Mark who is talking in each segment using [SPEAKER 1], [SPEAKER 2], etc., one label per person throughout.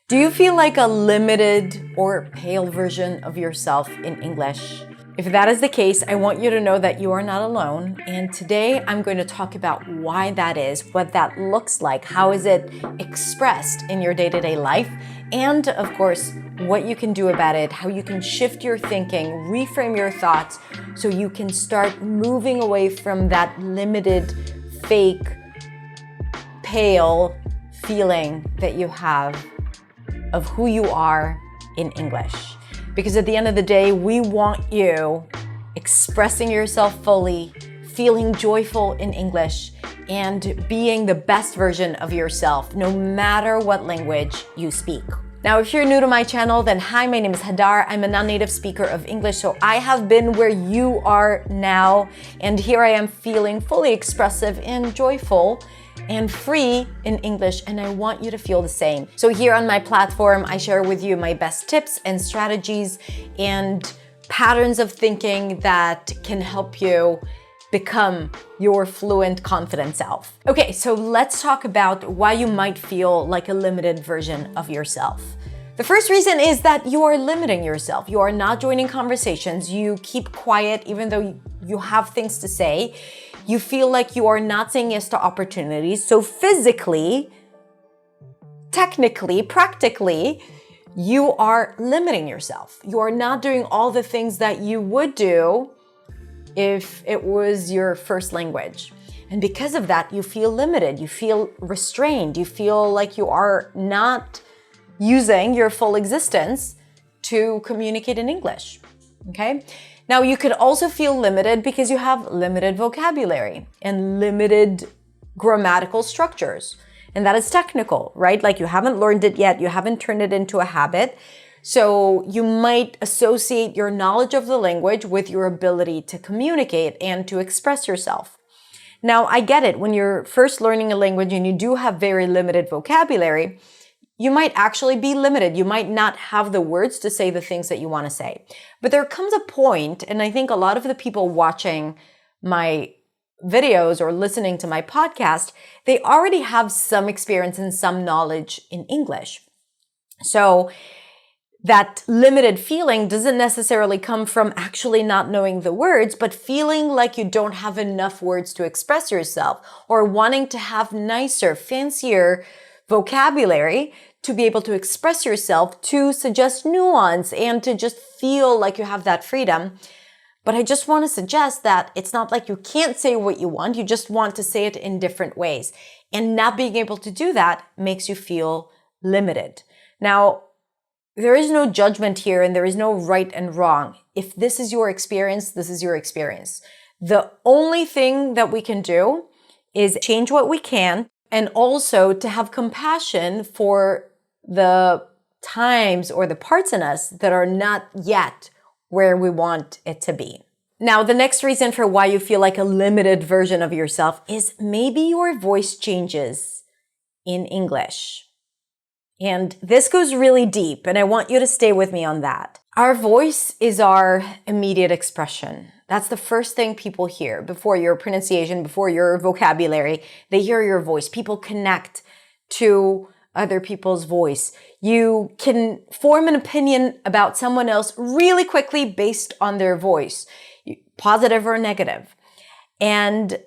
[SPEAKER 1] Do you feel like a limited or pale version of yourself in English? If that is the case, I want you to know that you are not alone. And today I'm going to talk about why that is, what that looks like, how is it expressed in your day-to-day life, and of course, what you can do about it, how you can shift your thinking, reframe your thoughts, so you can start moving away from that limited, fake, pale feeling that you have of who you are in English. Because at the end of the day, we want you expressing yourself fully, feeling joyful in English, and being the best version of yourself, no matter what language you speak. Now, if you're new to my channel, then hi, my name is Hadar. I'm a non-native speaker of English, so I have been where you are now, and here I am feeling fully expressive and joyful and free in English, and I want you to feel the same. So here on my platform, I share with you my best tips and strategies and patterns of thinking that can help you become your fluent, confident self. Okay, so let's talk about why you might feel like a limited version of yourself. The first reason is that you are limiting yourself. You are not joining conversations. You keep quiet even though you have things to say. You feel like you are not saying yes to opportunities. So physically, technically, practically, you are limiting yourself. You are not doing all the things that you would do if it was your first language. And because of that, you feel limited, you feel restrained, you feel like you are not using your full existence to communicate in English, okay? Now, you could also feel limited because you have limited vocabulary and limited grammatical structures. And that is technical, right? Like you haven't learned it yet, you haven't turned it into a habit. So you might associate your knowledge of the language with your ability to communicate and to express yourself. Now, I get it. When you're first learning a language and you do have very limited vocabulary, you might actually be limited. You might not have the words to say the things that you want to say. But there comes a point, and I think a lot of the people watching my videos or listening to my podcast, they already have some experience and some knowledge in English. So that limited feeling doesn't necessarily come from actually not knowing the words, but feeling like you don't have enough words to express yourself or wanting to have nicer, fancier vocabulary to be able to express yourself, to suggest nuance and to just feel like you have that freedom. But I just want to suggest that it's not like you can't say what you want. You just want to say it in different ways. And not being able to do that makes you feel limited. Now, there is no judgment here and there is no right and wrong. If this is your experience, this is your experience. The only thing that we can do is change what we can, and also to have compassion for the times or the parts in us that are not yet where we want it to be. Now, the next reason for why you feel like a limited version of yourself is maybe your voice changes in English. And this goes really deep, and I want you to stay with me on that. Our voice is our immediate expression. That's the first thing people hear before your pronunciation, before your vocabulary. They hear your voice. People connect to other people's voice. You can form an opinion about someone else really quickly based on their voice, positive or negative. And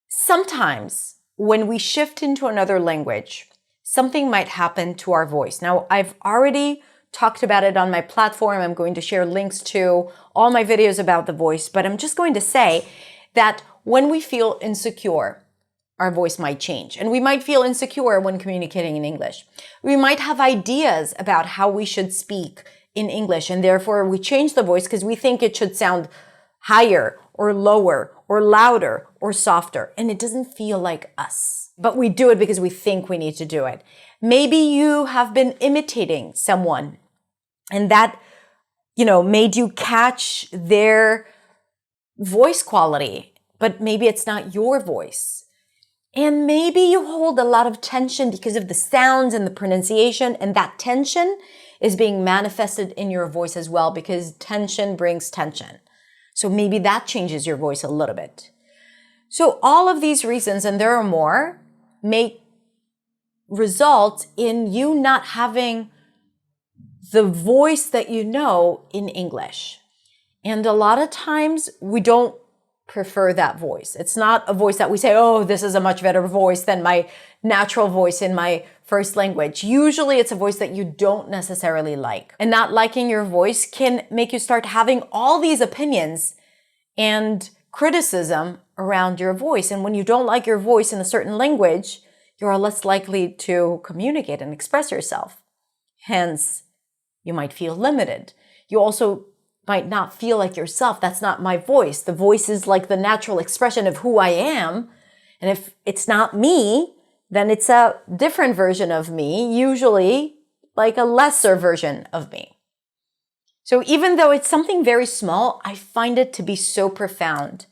[SPEAKER 1] sometimes when we shift into another language, something might happen to our voice. Now, I've already talked about it on my platform. I'm going to share links to all my videos about the voice, but I'm just going to say that when we feel insecure, our voice might change. And we might feel insecure when communicating in English. We might have ideas about how we should speak in English, and therefore we change the voice because we think it should sound higher or lower or louder or softer, and it doesn't feel like us. But we do it because we think we need to do it. Maybe you have been imitating someone and that, made you catch their voice quality, but maybe it's not your voice. And maybe you hold a lot of tension because of the sounds and the pronunciation, and that tension is being manifested in your voice as well because tension brings tension. So maybe that changes your voice a little bit. So all of these reasons, and there are more, make result in you not having the voice that you know in English. And a lot of times we don't prefer that voice. It's not a voice that we say, oh, this is a much better voice than my natural voice in my first language. Usually it's a voice that you don't necessarily like. And not liking your voice can make you start having all these opinions and criticism around your voice. And when you don't like your voice in a certain language, you are less likely to communicate and express yourself. Hence, you might feel limited. You also might not feel like yourself. That's not my voice. The voice is like the natural expression of who I am. And if it's not me, then it's a different version of me, usually like a lesser version of me. So even though it's something very small, I find it to be so profound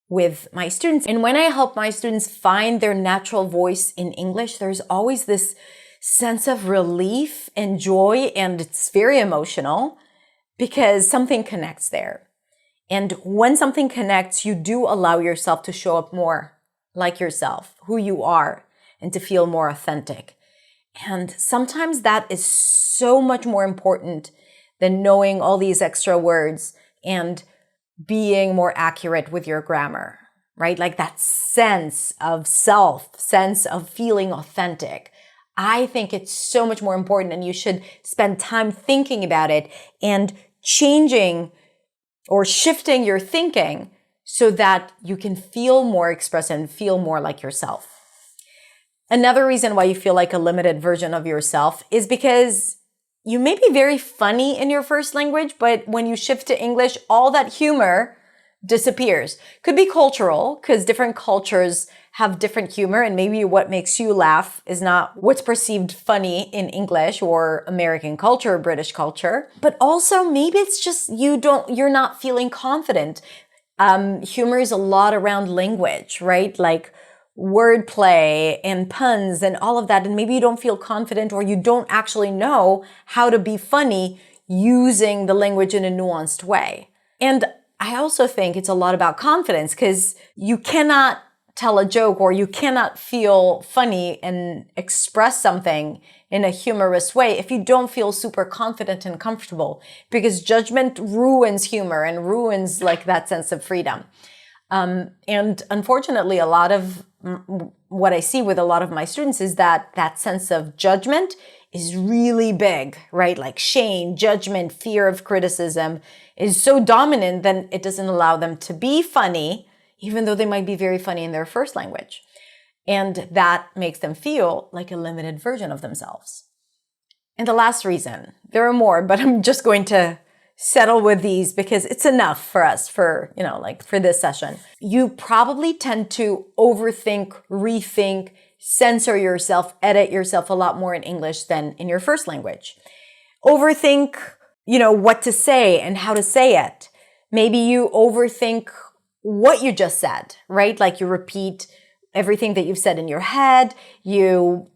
[SPEAKER 1] with my students. And when I help my students find their natural voice in English, there's always this sense of relief and joy, and it's very emotional because something connects there. And when something connects, you do allow yourself to show up more like yourself, who you are, and to feel more authentic. And sometimes that is so much more important than knowing all these extra words and being more accurate with your grammar, right? Like that sense of self, sense of feeling authentic. I think it's so much more important, and you should spend time thinking about it and changing or shifting your thinking so that you can feel more expressive and feel more like yourself. Another reason why you feel like a limited version of yourself is because you may be very funny in your first language, but when you shift to English, all that humor disappears. Could be cultural, because different cultures have different humor, and maybe what makes you laugh is not what's perceived funny in English or American culture or British culture. But also maybe it's just you're not feeling confident. Humor is a lot around language, right? Like wordplay and puns and all of that. And maybe you don't feel confident, or you don't actually know how to be funny using the language in a nuanced way. And I also think it's a lot about confidence, because you cannot tell a joke or you cannot feel funny and express something in a humorous way if you don't feel super confident and comfortable, because judgment ruins humor and ruins like that sense of freedom. And unfortunately, a lot of what I see with a lot of my students is that sense of judgment is really big, right? Like shame, judgment, fear of criticism is so dominant that it doesn't allow them to be funny, even though they might be very funny in their first language. And that makes them feel like a limited version of themselves. And the last reason, there are more, but I'm just going to settle with these because it's enough for us for this session. You probably tend to overthink, rethink, censor yourself, edit yourself a lot more in English than in your first language. Overthink, what to say and how to say it. Maybe you overthink what you just said, right? Like you repeat everything that you've said in your head, you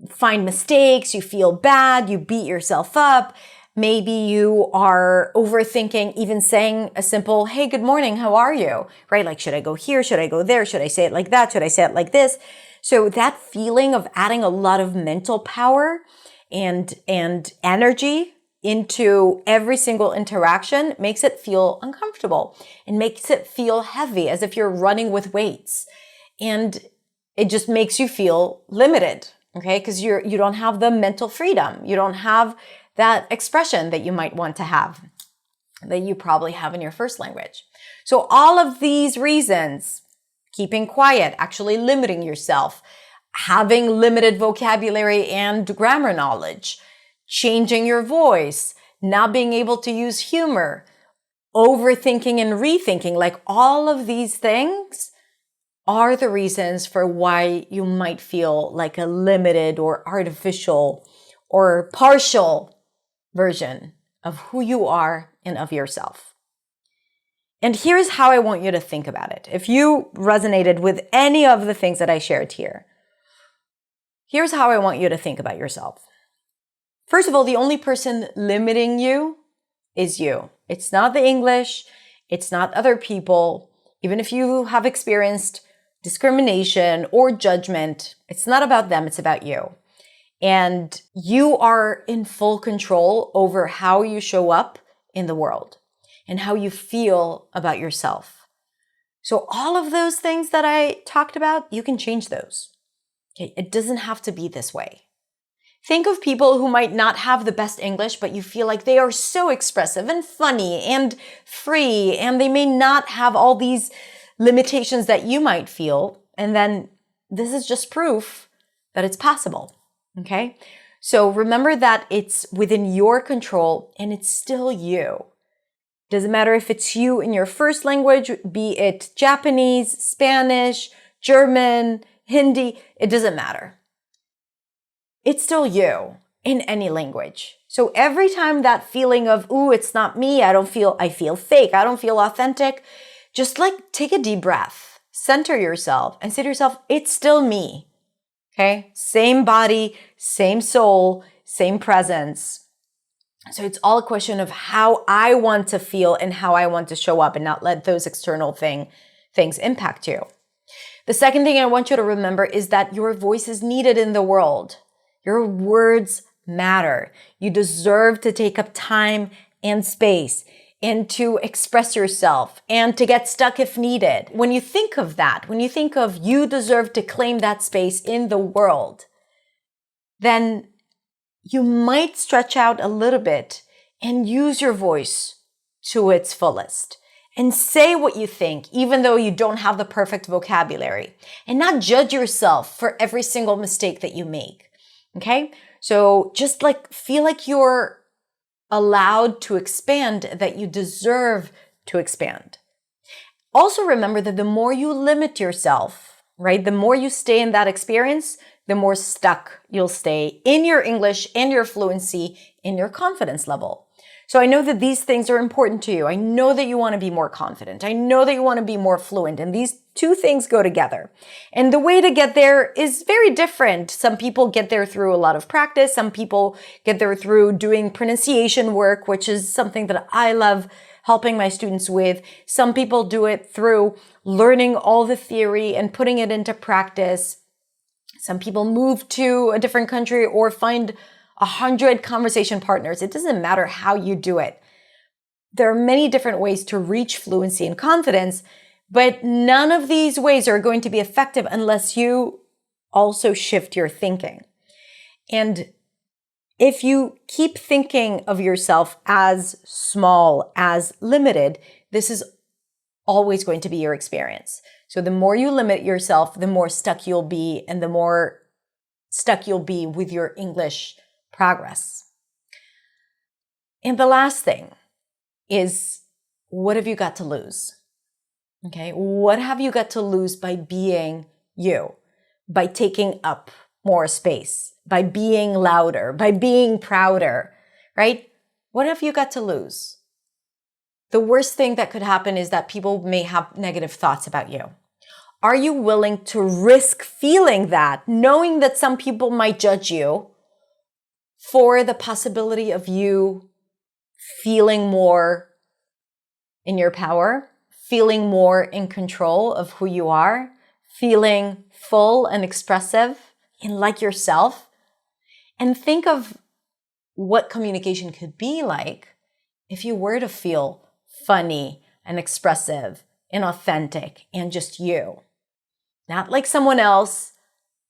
[SPEAKER 1] find mistakes, you feel bad, you beat yourself up. Maybe you are overthinking even saying a simple, hey, good morning, how are you? Right? Like, should I go here? Should I go there? Should I say it like that? Should I say it like this? So that feeling of adding a lot of mental power and energy into every single interaction makes it feel uncomfortable and makes it feel heavy, as if you're running with weights. And it just makes you feel limited, okay? Because you don't have the mental freedom. You don't have that expression that you might want to have, that you probably have in your first language. So all of these reasons, keeping quiet, actually limiting yourself, having limited vocabulary and grammar knowledge, changing your voice, not being able to use humor, overthinking and rethinking, like all of these things are the reasons for why you might feel like a limited or artificial or partial version of who you are and of yourself. And here's how I want you to think about it. If you resonated with any of the things that I shared here, here's how I want you to think about yourself. First of all, the only person limiting you is you. It's not the English. It's not other people. Even if you have experienced discrimination or judgment. It's not about them, it's about you. And you are in full control over how you show up in the world and how you feel about yourself. So all of those things that I talked about, you can change those. Okay? It doesn't have to be this way. Think of people who might not have the best English, but you feel like they are so expressive and funny and free, and they may not have all these limitations that you might feel. And then this is just proof that it's possible. Okay? So remember that it's within your control and it's still you. Doesn't matter if it's you in your first language, be it Japanese, Spanish, German, Hindi, it doesn't matter. It's still you in any language. So every time that feeling of, ooh, it's not me, I feel fake, I don't feel authentic, just like take a deep breath, center yourself and say to yourself, it's still me. Okay? Same body, same soul, same presence. So it's all a question of how I want to feel and how I want to show up and not let those external things impact you. The second thing I want you to remember is that your voice is needed in the world. Your words matter. You deserve to take up time and space and to express yourself and to get stuck if needed. When you think of that, when you think of you deserve to claim that space in the world, then you might stretch out a little bit and use your voice to its fullest and say what you think, even though you don't have the perfect vocabulary, and not judge yourself for every single mistake that you make. Okay? So just feel like you're allowed to expand, that you deserve to expand. Also remember that the more you limit yourself, right? The more you stay in that experience, the more stuck you'll stay in your English and your fluency, in your confidence level. So I know that these things are important to you. I know that you want to be more confident. I know that you want to be more fluent. And these two things go together. And the way to get there is very different. Some people get there through a lot of practice. Some people get there through doing pronunciation work, which is something that I love helping my students with. Some people do it through learning all the theory and putting it into practice. Some people move to a different country or find 100 conversation partners. It doesn't matter how you do it. There are many different ways to reach fluency and confidence, but none of these ways are going to be effective unless you also shift your thinking. And if you keep thinking of yourself as small, as limited, this is always going to be your experience. So the more you limit yourself, the more stuck you'll be, and the more stuck you'll be with your English progress. And the last thing is, what have you got to lose? Okay, what have you got to lose by being you, by taking up more space, by being louder, by being prouder, right? What have you got to lose? The worst thing that could happen is that people may have negative thoughts about you. Are you willing to risk feeling that, knowing that some people might judge you, for the possibility of you feeling more in your power, feeling more in control of who you are, feeling full and expressive and like yourself? And think of what communication could be like if you were to feel funny and expressive and authentic and just you. Not like someone else,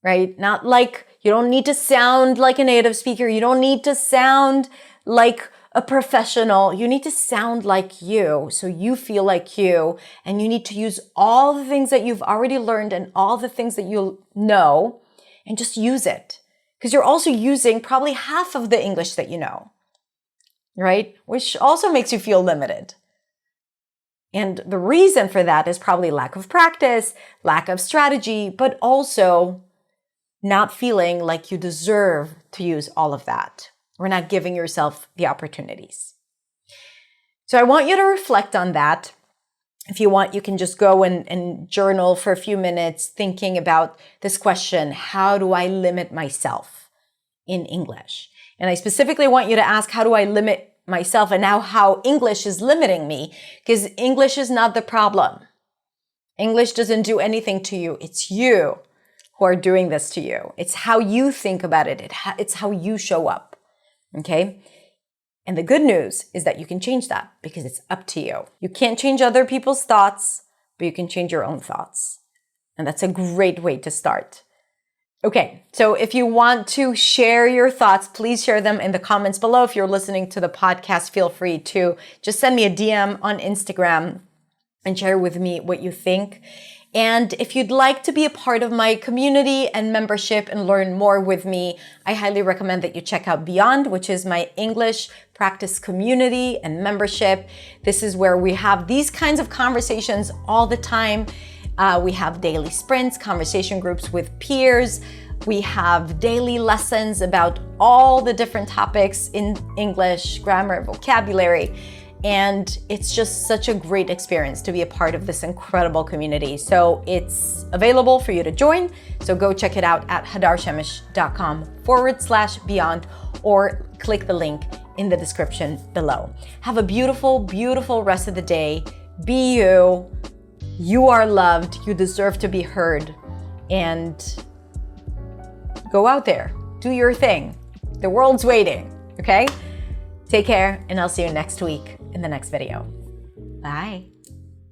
[SPEAKER 1] right? Not like, you don't need to sound like a native speaker. You don't need to sound like a professional. You need to sound like you, so you feel like you, and you need to use all the things that you've already learned and all the things that you know and just use it. Because you're also using probably half of the English that you know, right? Which also makes you feel limited. And the reason for that is probably lack of practice, lack of strategy, but also not feeling like you deserve to use all of that. Or not giving yourself the opportunities. So I want you to reflect on that. If you want, you can just go and journal for a few minutes thinking about this question: how do I limit myself in English? And I specifically want you to ask, how do I limit myself, and now how English is limiting me? Because English is not the problem. English doesn't do anything to you. It's you who are doing this to you. It's how you think about it. It's how you show up. Okay? And the good news is that you can change that because it's up to you. You can't change other people's thoughts, but you can change your own thoughts. And that's a great way to start. Okay, so if you want to share your thoughts, please share them in the comments below. If you're listening to the podcast, feel free to just send me a DM on Instagram and share with me what you think. And if you'd like to be a part of my community and membership and learn more with me, I highly recommend that you check out Beyond, which is my English practice community and membership. This is where we have these kinds of conversations all the time. We have daily sprints, conversation groups with peers. We have daily lessons about all the different topics in English, grammar, vocabulary. And it's just such a great experience to be a part of this incredible community. So it's available for you to join. So go check it out at hadarshemish.com/beyond or click the link in the description below. Have a beautiful, beautiful rest of the day. Be you. You are loved. You deserve to be heard. And go out there. Do your thing. The world's waiting. Okay? Take care, and I'll see you next week in the next video. Bye.